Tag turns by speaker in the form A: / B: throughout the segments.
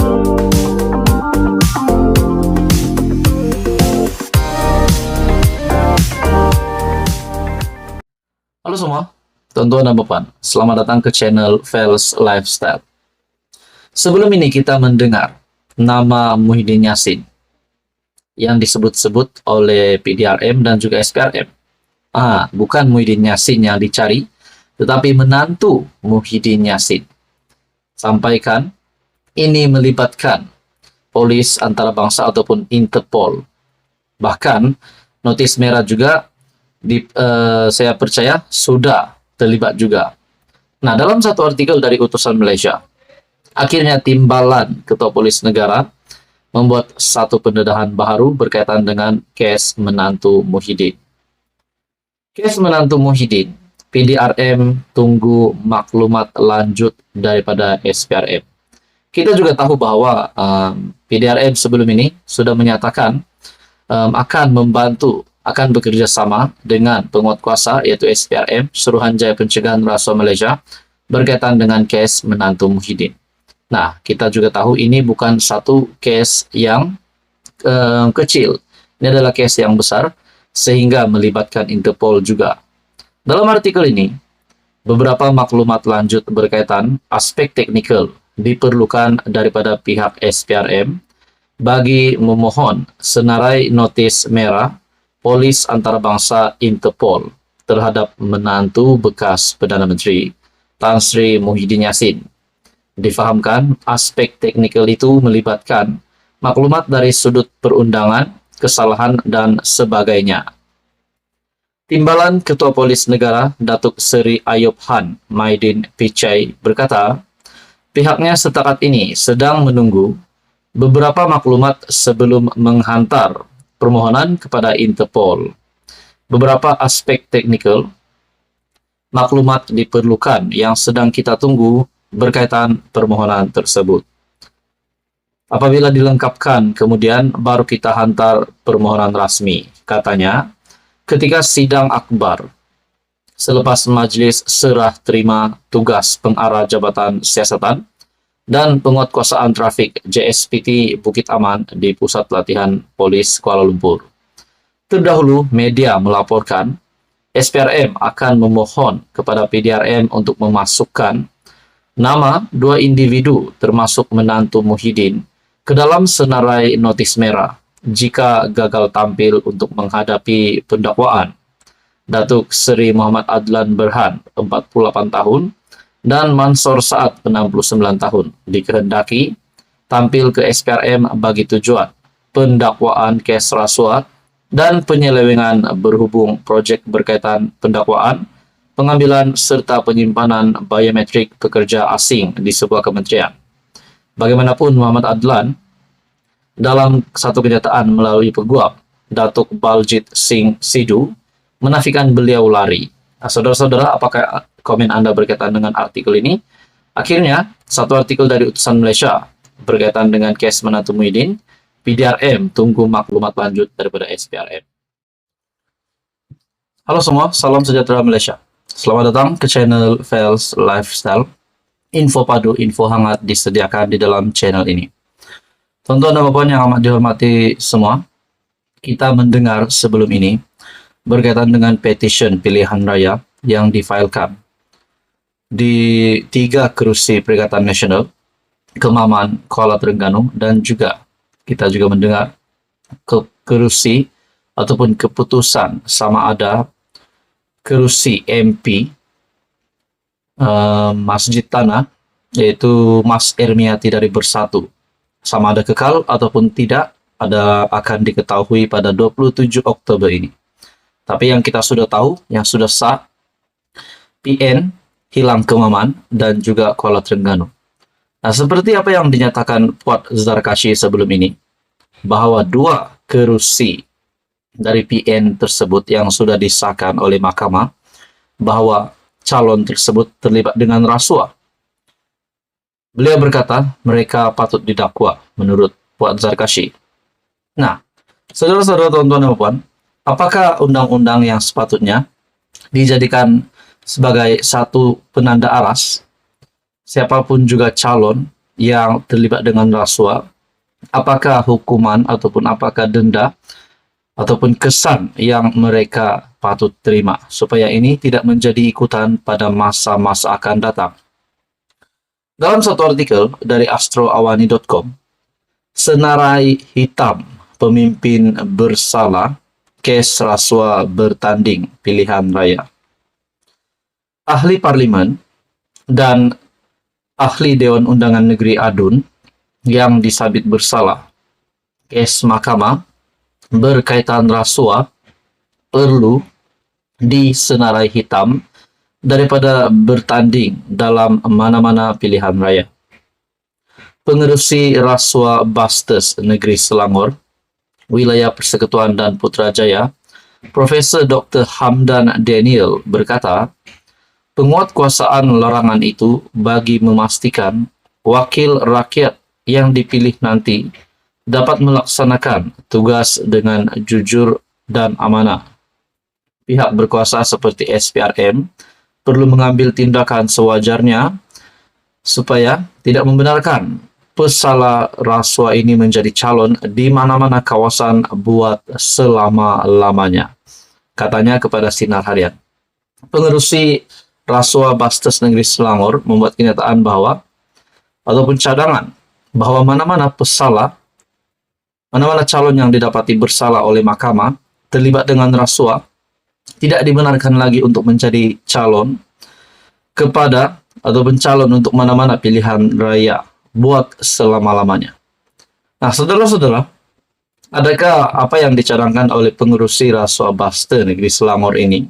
A: Halo semua, tuan-tuan dan puan, selamat datang ke channel Fels Lifestyle. Sebelum ini kita mendengar nama Muhyiddin Yassin yang disebut-sebut oleh PDRM dan juga SPRM. Bukan Muhyiddin Yassin yang dicari, tetapi menantu Muhyiddin Yassin. Sampaikan, ini melibatkan polis antarabangsa ataupun Interpol. Bahkan, notis merah juga saya percaya sudah terlibat juga. Nah, dalam satu artikel dari Utusan Malaysia, akhirnya Timbalan Ketua Polis Negara membuat satu pendedahan baru berkaitan dengan kes menantu Muhyiddin. Kes menantu Muhyiddin, PDRM tunggu maklumat lanjut daripada SPRM. Kita juga tahu bahwa PDRM sebelum ini sudah menyatakan akan bekerja sama dengan penguat kuasa yaitu SPRM, Suruhanjaya Pencegahan Rasuah Malaysia, berkaitan dengan kes menantu Muhyiddin. Nah, kita juga tahu ini bukan satu kes yang kecil. Ini adalah kes yang besar, sehingga melibatkan Interpol juga. Dalam artikel ini, beberapa maklumat lanjut berkaitan aspek teknikal diperlukan daripada pihak SPRM bagi memohon senarai notis merah Polis Antarabangsa Interpol terhadap menantu bekas Perdana Menteri Tan Sri Muhyiddin Yassin. Difahamkan, aspek teknikal itu melibatkan maklumat dari sudut perundangan, kesalahan, dan sebagainya. Timbalan Ketua Polis Negara Datuk Seri Ayub Han Maidin Pichai berkata, pihaknya setakat ini sedang menunggu beberapa maklumat sebelum menghantar permohonan kepada Interpol. Beberapa aspek teknikal maklumat diperlukan yang sedang kita tunggu berkaitan permohonan tersebut. Apabila dilengkapkan, kemudian baru kita hantar permohonan rasmi. Katanya, ketika sidang akbar, selepas majlis serah terima tugas pengarah Jabatan Siasatan dan penguatkuasaan trafik JSPT Bukit Aman di Pusat Latihan Polis Kuala Lumpur. Terdahulu, media melaporkan SPRM akan memohon kepada PDRM untuk memasukkan nama dua individu termasuk menantu Muhyiddin ke dalam senarai notis merah jika gagal tampil untuk menghadapi pendakwaan. Datuk Seri Muhammad Adlan Berhan, 48 tahun, dan Mansor Saad, 69 tahun, dikehendaki tampil ke SPRM bagi tujuan pendakwaan kes rasuah dan penyelewengan berhubung projek berkaitan pendakwaan, pengambilan serta penyimpanan biometrik pekerja asing di sebuah kementerian. Bagaimanapun, Muhammad Adlan dalam satu kenyataan melalui peguam, Datuk Baljit Singh Sidhu, menafikan beliau lari. Nah, saudara-saudara, apakah komen Anda berkaitan dengan artikel ini? Akhirnya, satu artikel dari Utusan Malaysia berkaitan dengan kes menantu Muhyiddin, PDRM tunggu maklumat lanjut daripada SPRM. Halo semua, salam sejahtera Malaysia. Selamat datang ke channel Fels Lifestyle. Info padu, info hangat disediakan di dalam channel ini. Tuan-tuan dan puan yang amat dihormati semua, kita mendengar sebelum ini berkaitan dengan petition pilihan raya yang difailkan di 3 kerusi Perikatan Nasional, Kemaman, Kuala Terengganu, dan juga kita juga mendengar kerusi ataupun keputusan sama ada kerusi MP Masjid Tanah, yaitu Mas Ermiati dari Bersatu, sama ada kekal ataupun tidak akan diketahui pada 27 Oktober ini. Tapi yang kita sudah tahu, yang sudah sah, PN hilang Kemaman dan juga Kuala Terengganu. Nah, seperti apa yang dinyatakan Puat Zarkashi sebelum ini, bahwa 2 kerusi dari PN tersebut yang sudah disahkan oleh mahkamah, bahwa calon tersebut terlibat dengan rasuah. Beliau berkata, mereka patut didakwa menurut Puat Zarkashi. Nah, saudara-saudara, tuan-tuan dan puan, apakah undang-undang yang sepatutnya dijadikan sebagai satu penanda aras, siapapun juga calon yang terlibat dengan rasuah, apakah hukuman ataupun apakah denda ataupun kesan yang mereka patut terima supaya ini tidak menjadi ikutan pada masa-masa akan datang. Dalam satu artikel dari astroawani.com, senarai hitam pemimpin bersalah, kes rasuah bertanding pilihan raya. Ahli parlimen dan ahli Dewan Undangan Negeri Adun yang disabit bersalah, kes mahkamah berkaitan rasuah perlu disenarai hitam daripada bertanding dalam mana-mana pilihan raya. Pengerusi rasuah Bastes Negeri Selangor, Wilayah Persekutuan dan Putrajaya, Profesor Dr. Hamdan Daniel berkata, penguatkuasaan larangan itu bagi memastikan wakil rakyat yang dipilih nanti dapat melaksanakan tugas dengan jujur dan amanah. Pihak berkuasa seperti SPRM perlu mengambil tindakan sewajarnya supaya tidak membenarkan pesalah rasuah ini menjadi calon di mana-mana kawasan buat selama-lamanya, katanya kepada Sinar Harian. Pengerusi rasuah Bastes Negeri Selangor membuat kenyataan bahwa ataupun cadangan bahwa mana-mana calon yang didapati bersalah oleh mahkamah terlibat dengan rasuah tidak dibenarkan lagi untuk menjadi calon kepada ataupun calon untuk mana-mana pilihan raya buat selama-lamanya. Nah, saudara-saudara, adakah apa yang dicadangkan oleh pengerusi rasuah Bastes Negeri Selangor ini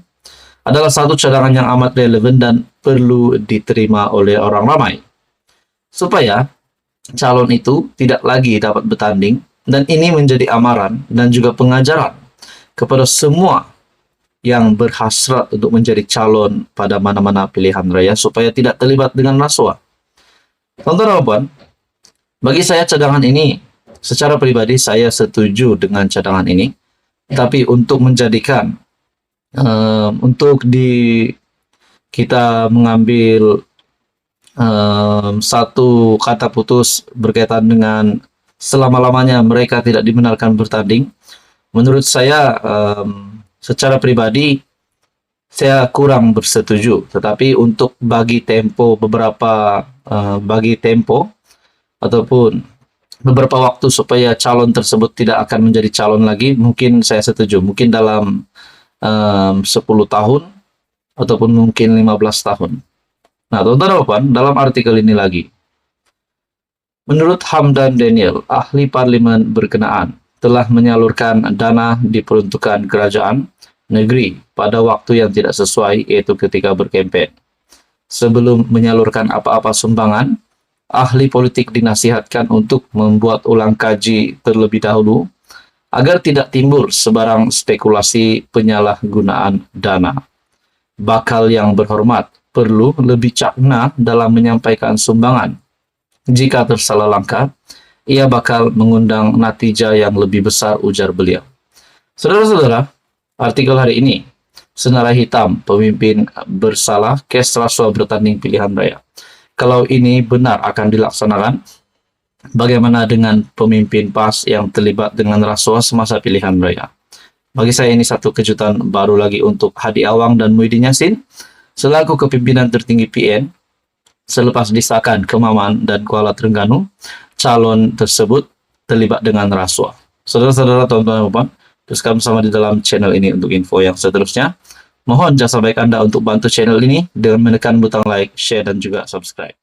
A: adalah satu cadangan yang amat relevan dan perlu diterima oleh orang ramai, supaya calon itu tidak lagi dapat bertanding, dan ini menjadi amaran dan juga pengajaran kepada semua yang berhasrat untuk menjadi calon pada mana-mana pilihan raya supaya tidak terlibat dengan rasuah. Tuan-tuan, bagi saya cadangan ini, secara pribadi saya setuju dengan cadangan ini, tapi untuk menjadikan kita mengambil satu kata putus berkaitan dengan selama-lamanya mereka tidak dibenarkan bertanding, menurut saya secara pribadi saya kurang bersetuju. Tetapi untuk bagi tempo ataupun beberapa waktu supaya calon tersebut tidak akan menjadi calon lagi, mungkin saya setuju. Mungkin dalam 10 tahun ataupun mungkin 15 tahun. Nah, teman-teman, dalam artikel ini lagi, menurut Hamdan Daniel, ahli parlimen berkenaan telah menyalurkan dana diperuntukkan kerajaan negeri pada waktu yang tidak sesuai, yaitu ketika berkempen. Sebelum menyalurkan apa-apa sumbangan, ahli politik dinasihatkan untuk membuat ulang kaji terlebih dahulu agar tidak timbul sebarang spekulasi penyalahgunaan dana. Bakal yang berhormat perlu lebih cakna dalam menyampaikan sumbangan. Jika tersalah langkah, ia bakal mengundang natijah yang lebih besar, ujar beliau. Saudara-saudara, artikel hari ini, senarai hitam pemimpin bersalah, kes rasuah bertanding pilihan raya. Kalau ini benar akan dilaksanakan, bagaimana dengan pemimpin PAS yang terlibat dengan rasuah semasa pilihan raya? Bagi saya ini satu kejutan baru lagi untuk Hadi Awang dan Muhyiddin Yassin selaku kepimpinan tertinggi PN selepas disahkan Kemaman dan Kuala Terengganu, calon tersebut terlibat dengan rasuah. Saudara-saudara, teman-teman, teruskan bersama di dalam channel ini untuk info yang seterusnya. Mohon jasa baik Anda untuk bantu channel ini dengan menekan butang like, share, dan juga subscribe.